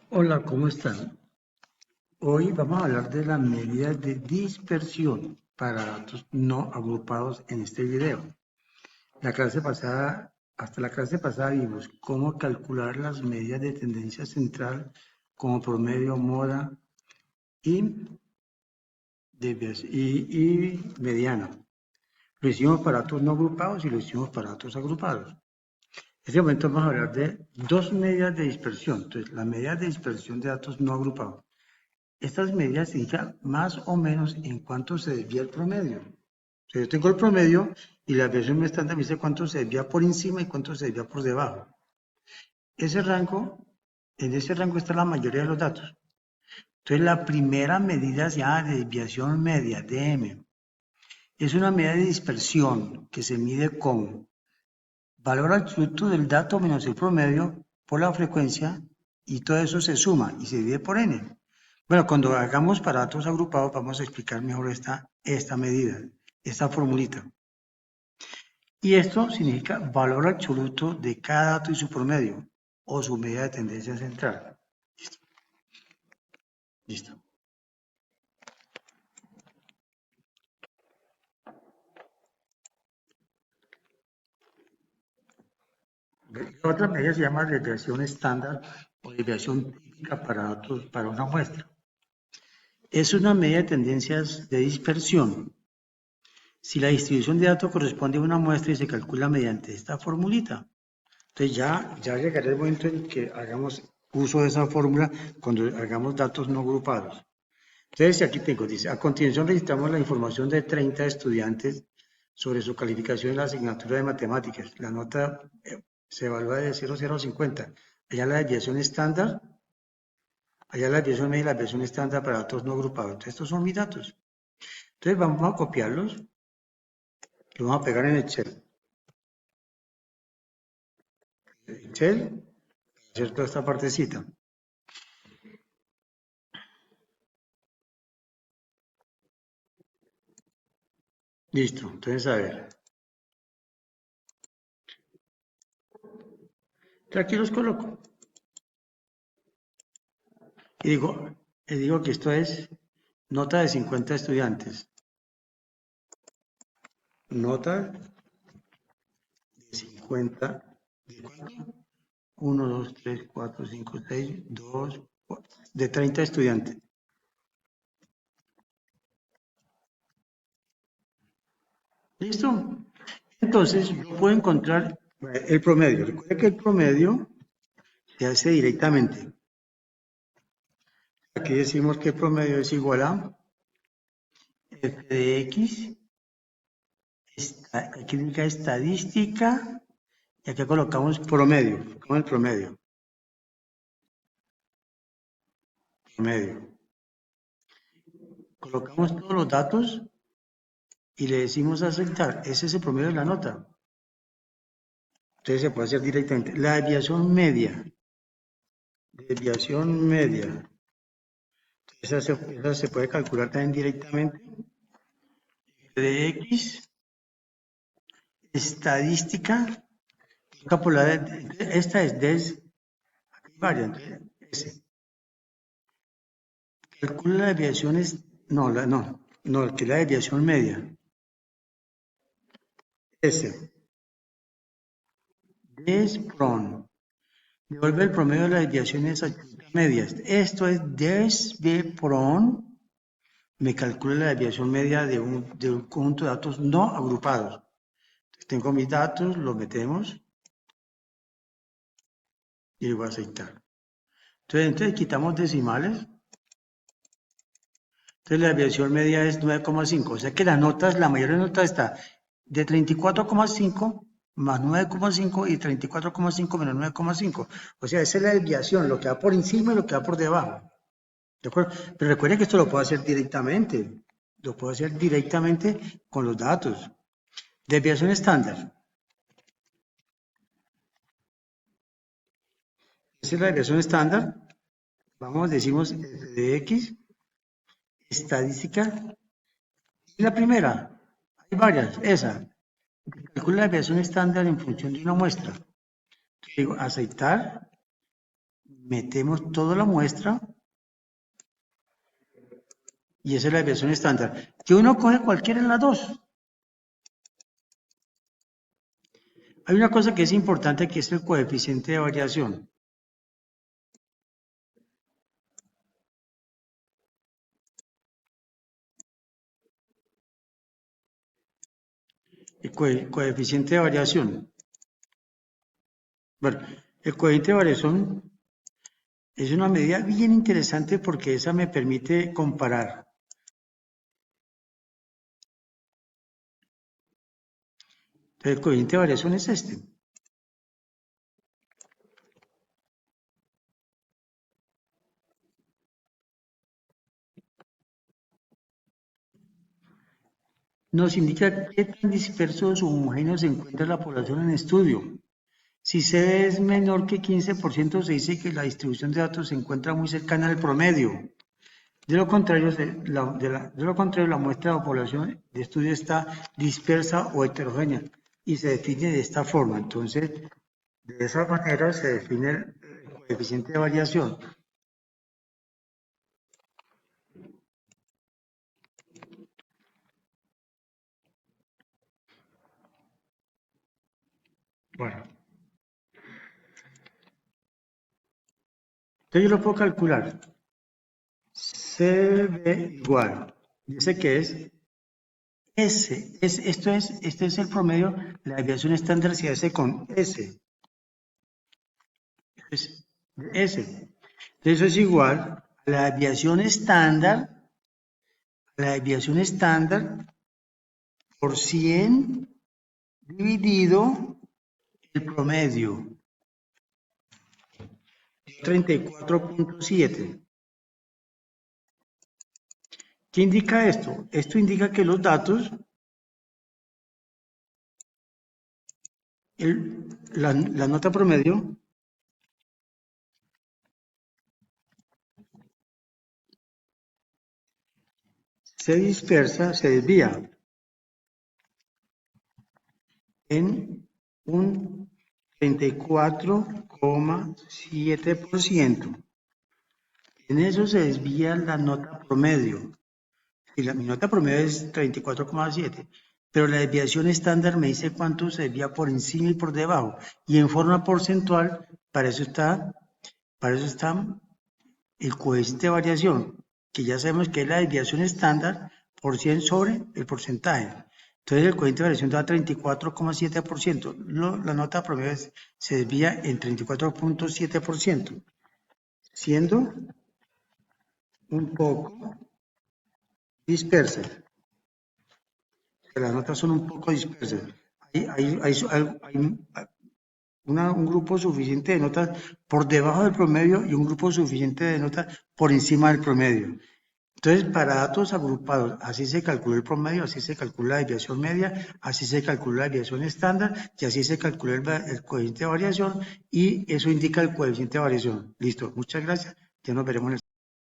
Hola, ¿cómo están? Hoy vamos a hablar de las medidas de dispersión para datos no agrupados en este video. Hasta la clase pasada vimos cómo calcular las medidas de tendencia central como promedio, moda y, y mediana. Lo hicimos para datos no agrupados y lo hicimos para datos agrupados. En este momento vamos a hablar de dos medidas de dispersión. Entonces, las medidas de dispersión de datos no agrupados. Estas medidas indican más o menos en cuánto se desvía el promedio. O sea, yo tengo el promedio y la versión estándar me dice cuánto se desvía por encima y cuánto se desvía por debajo. Ese rango, en ese rango está la mayoría de los datos. Entonces, la primera medida se llama desviación media, DM. Es una medida de dispersión que se mide con valor absoluto del dato menos el promedio por la frecuencia y todo eso se suma y se divide por n. Bueno, cuando hagamos para datos agrupados vamos a explicar mejor esta medida, esta formulita. Y esto significa valor absoluto de cada dato y su promedio o su medida de tendencia central. Listo. Listo. La otra medida se llama desviación estándar o desviación típica para datos para una muestra. Es una medida de tendencias de dispersión. Si la distribución de datos corresponde a una muestra y se calcula mediante esta formulita. Entonces ya llegará el momento en que hagamos uso de esa fórmula cuando hagamos datos no agrupados. Entonces aquí tengo, dice, a continuación registramos la información de 30 estudiantes sobre su calificación en la asignatura de matemáticas. La nota se evalúa de 0,0 a 50. Allá la desviación estándar, allá la desviación media y la desviación estándar para datos no agrupados. Entonces estos son mis datos. Entonces vamos a copiarlos y vamos a pegar en Excel. Excel, hacer toda esta partecita. Listo, entonces a ver. Aquí los coloco. Y digo que esto es nota de 50 estudiantes. Nota de 50. ¿De cuánto? 1, 2, 3, 4, 5, 6, 2, 4, de 30 estudiantes. ¿Listo? Entonces, yo puedo encontrar el promedio. Recuerda que el promedio se hace directamente. Aquí decimos que el promedio es igual a f de x, aquí indica estadística, y aquí colocamos promedio, colocamos el promedio. Promedio. Colocamos todos los datos y le decimos aceptar. Ese es el promedio de la nota. Entonces se puede hacer directamente. La desviación media. Desviación media. Esa se puede calcular también directamente. De X, estadística. Esta es des. Aquí hay varias. S. Calcula la desviación es. No, que la desviación media. S. Despron. Devuelve el promedio de las desviaciones medias. Esto es despron. Me calcula la desviación media de un conjunto de datos no agrupados. Entonces, tengo mis datos, los metemos y le voy a aceptar. Entonces quitamos decimales. Entonces la desviación media es 9,5. O sea que la mayoría de notas está de 34,5 más 9,5 y 34,5 menos 9,5. O sea, esa es la desviación, lo que va por encima y lo que va por debajo. ¿De acuerdo? Pero recuerden que esto lo puedo hacer directamente. Lo puedo hacer directamente con los datos. Desviación estándar. Esa es la desviación estándar. Vamos, decimos f de x, estadística. Y la primera, hay varias, esa. Calcula la desviación estándar en función de una muestra. Digo, aceptar. metemos toda la muestra y esa es la desviación estándar. Que uno coge cualquiera de las dos. Hay una cosa que es importante que es el coeficiente de variación. El coeficiente de variación. Bueno, el coeficiente de variación es una medida bien interesante porque esa me permite comparar. Entonces, el coeficiente de variación es este. Nos indica qué tan dispersos o homogéneos se encuentra la población en estudio. Si C es menor que 15%, se dice que la distribución de datos se encuentra muy cercana al promedio. De lo contrario, la muestra de población de estudio está dispersa o heterogénea y se define de esta forma. Entonces, de esa manera se define el coeficiente de variación. Bueno, entonces yo lo puedo calcular. CB igual, dice que es S, este es el promedio, la desviación estándar se hace con S. Es S. Entonces eso es igual a la desviación estándar por 100 dividido el promedio, 34.7. ¿Qué indica esto? Esto indica que los datos, la nota promedio, se dispersa, se desvía en un 34,7%. En eso se desvía la nota promedio. Y mi nota promedio es 34,7, pero la desviación estándar me dice cuánto se desvía por encima y por debajo. Y en forma porcentual, para eso está el coeficiente de variación, que ya sabemos que es la desviación estándar por 100 sobre el porcentaje. Entonces el coeficiente de variación da 34,7%. La nota promedio se desvía en 34,7%, siendo un poco dispersa. Las notas son un poco dispersas. Hay un grupo suficiente de notas por debajo del promedio y un grupo suficiente de notas por encima del promedio. Entonces, para datos agrupados, así se calcula el promedio, así se calcula la desviación media, así se calcula la desviación estándar y así se calcula el coeficiente de variación y eso indica el coeficiente de variación. Listo, muchas gracias. Ya nos veremos en el